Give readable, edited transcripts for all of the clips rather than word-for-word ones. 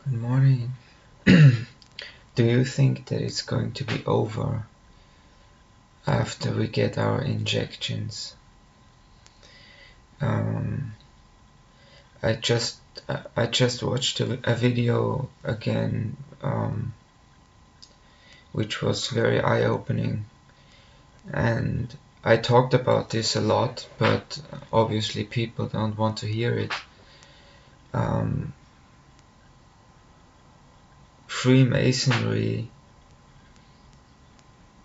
Good morning. Do you think that it's going to be over after we get our injections? Um, I just I just watched a video again, which was very eye-opening, and I talked about this a lot, but obviously people don't want to hear it. Freemasonry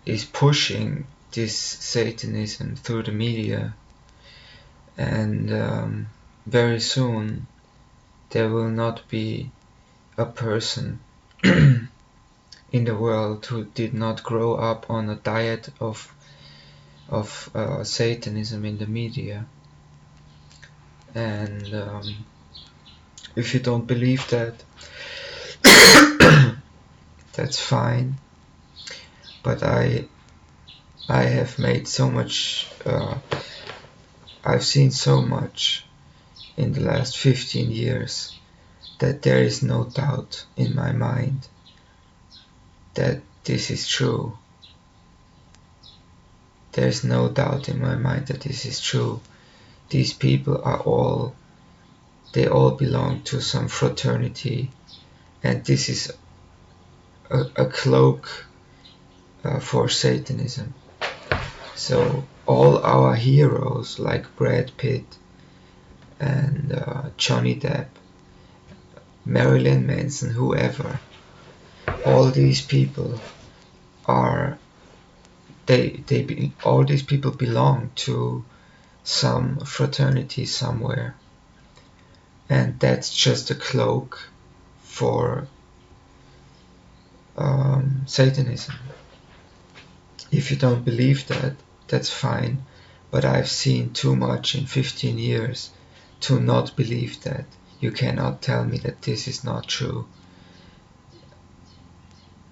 is pushing this Satanism through the media, and very soon there will not be a person in the world who did not grow up on a diet of Satanism in the media. And if you don't believe that, that's fine. But I have made so much. I've seen so much in the last 15 years that there is no doubt in my mind that this is true. There's no doubt in my mind that this is true. These people they all belong to some fraternity, and this is a cloak for Satanism. So all our heroes like Brad Pitt and Johnny Depp, Marilyn Manson, whoever, all these people are all these people belong to some fraternity somewhere, and that's just a cloak for Satanism. If you don't believe that, that's fine, but I've seen too much in 15 years to not believe that. You cannot tell me that this is not true.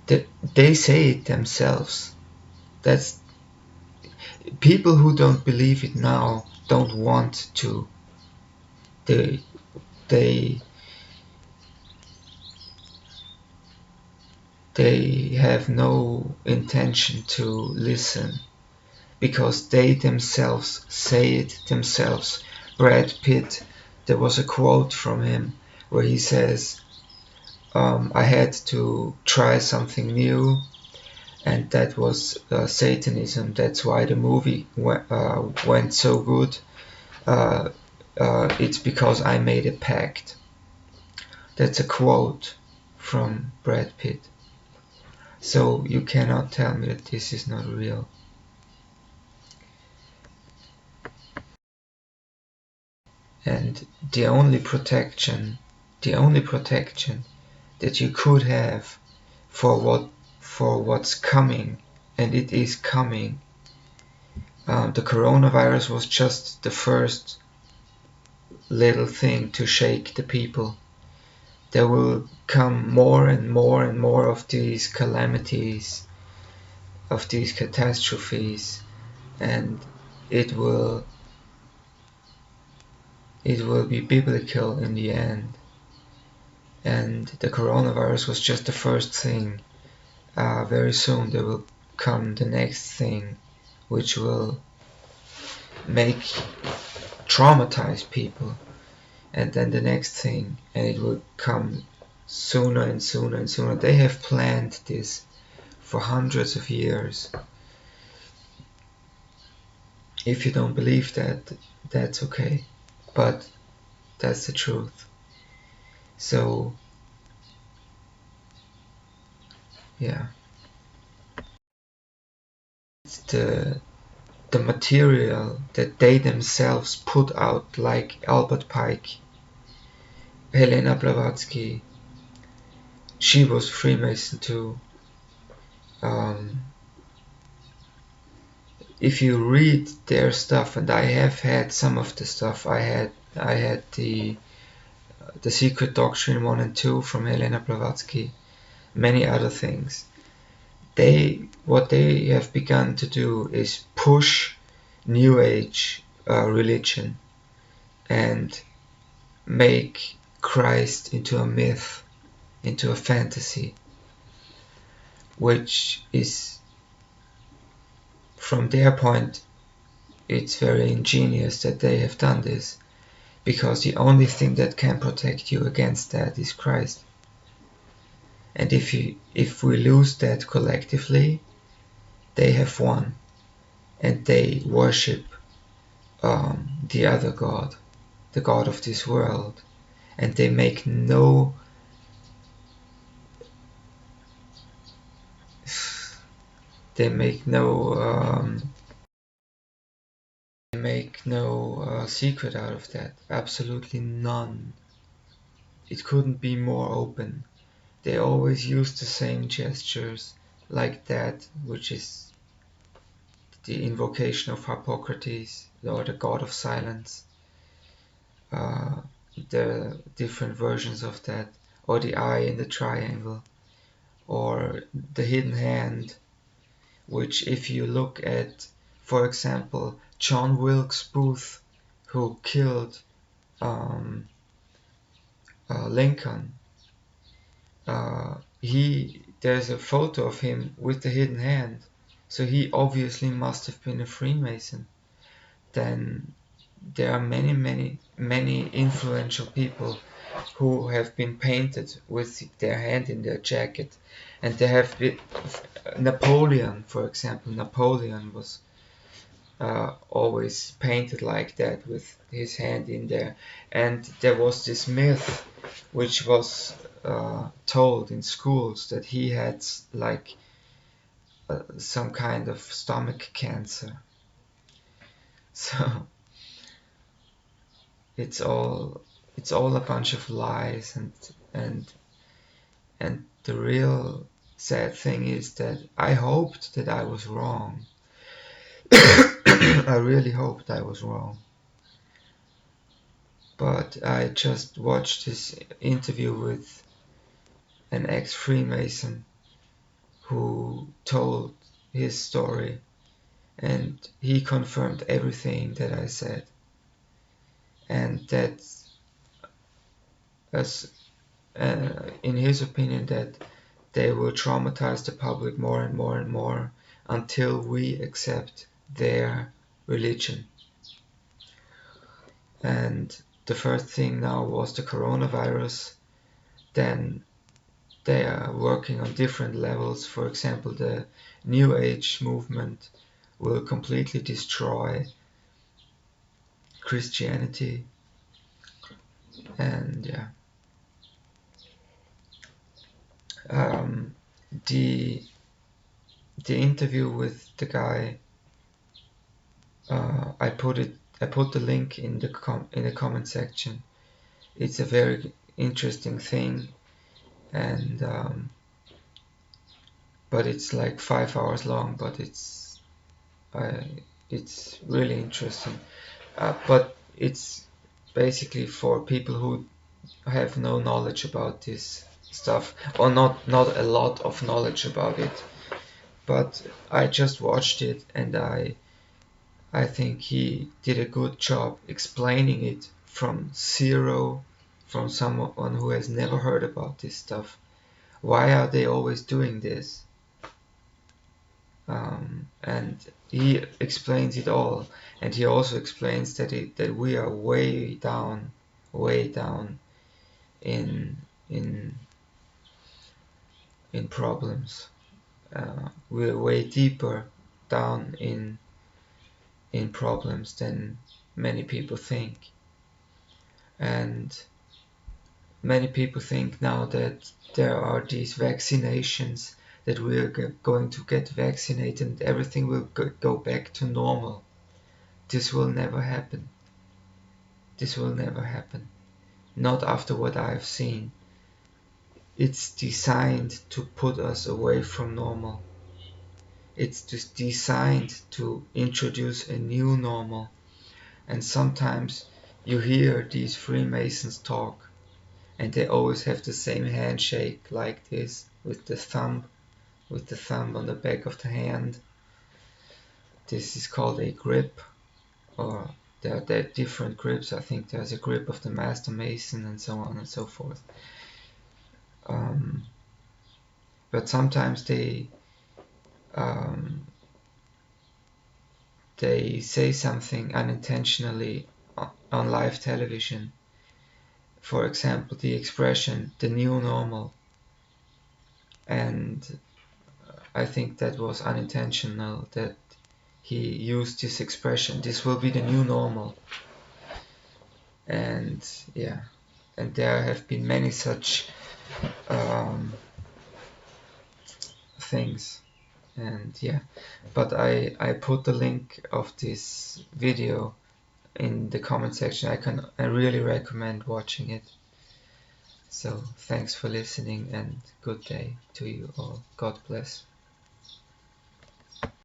They say it themselves. That's people who don't believe it now don't want to. They they have no intention to listen because they themselves say it themselves. Brad Pitt, there was a quote from him where he says, I had to try something new, and that was Satanism. That's why the movie went so good. It's because I made a pact. That's a quote from Brad Pitt. So you cannot tell me that this is not real. And the only protection that you could have for what's coming, and it is coming. The coronavirus was just the first little thing to shake the people. There will come more and more and more of these calamities, of these catastrophes, and it will be biblical in the end. And the coronavirus was just the first thing. Very soon there will come the next thing, which will traumatize people, and then the next thing, and it will come sooner and sooner and sooner. They have planned this for hundreds of years. If you don't believe that, that's okay, but that's the truth. So yeah, it's the material that they themselves put out, like Albert Pike, Helena Blavatsky. She was Freemason too. If you read their stuff, and I have had some of the stuff, I had the Secret Doctrine 1 and 2 from Helena Blavatsky, many other things. What they have begun to do is push New Age religion and make Christ into a myth. into a fantasy, which is, from their point, it's very ingenious that they have done this, because the only thing that can protect you against that is Christ. And if we lose that collectively, they have won, and they worship the other God, the God of this world, and they make no secret out of that. Absolutely none. It couldn't be more open. They always use the same gestures, like that, which is the invocation of Hippocrates, or the god of silence. The different versions of that, or the eye in the triangle, or the hidden hand, which, if you look at, for example, John Wilkes Booth, who killed Lincoln, there's a photo of him with the hidden hand, so he obviously must have been a Freemason. Then there are many influential people who have been painted with their hand in their jacket, and there have been Napoleon, for example. Napoleon was always painted like that with his hand in there, and there was this myth which was told in schools that he had like some kind of stomach cancer. So it's all a bunch of lies, and the real sad thing is that I hoped that I was wrong. I really hoped I was wrong. But I just watched this interview with an ex-Freemason who told his story, and he confirmed everything that I said. And that's, as in his opinion, that they will traumatize the public more and more and more until we accept their religion. And the first thing now was the coronavirus. Then they are working on different levels. For example, the New Age movement will completely destroy Christianity. And yeah, the interview with the guy, I put the link in the comment section. It's a very interesting thing, and but it's like 5 hours long, but it's really interesting. But it's basically for people who have no knowledge about this stuff, or not a lot of knowledge about it. But I just watched it, and I think he did a good job explaining it from zero, from someone who has never heard about this stuff. Why are they always doing this? And he explains it all, and he also explains that we are way down in problems. We're way deeper down in problems than many people think. And many people think now that there are these vaccinations, that we are going to get vaccinated and everything will go back to normal. This will never happen. This will never happen. Not after what I've seen. It's designed to put us away from normal. It's just designed to introduce a new normal. And sometimes you hear these Freemasons talk, and they always have the same handshake like this, with the thumb on the back of the hand. This is called a grip, or there are different grips. I think there's a grip of the Master Mason, and so on and so forth. but sometimes they say something unintentionally on live television. For example, the expression "the new normal," and I think that was unintentional, that he used this expression, "this will be the new normal." And yeah, and there have been many such things. And yeah, but I put the link of this video in the comment section. I really recommend watching it. So thanks for listening, and good day to you all. God bless.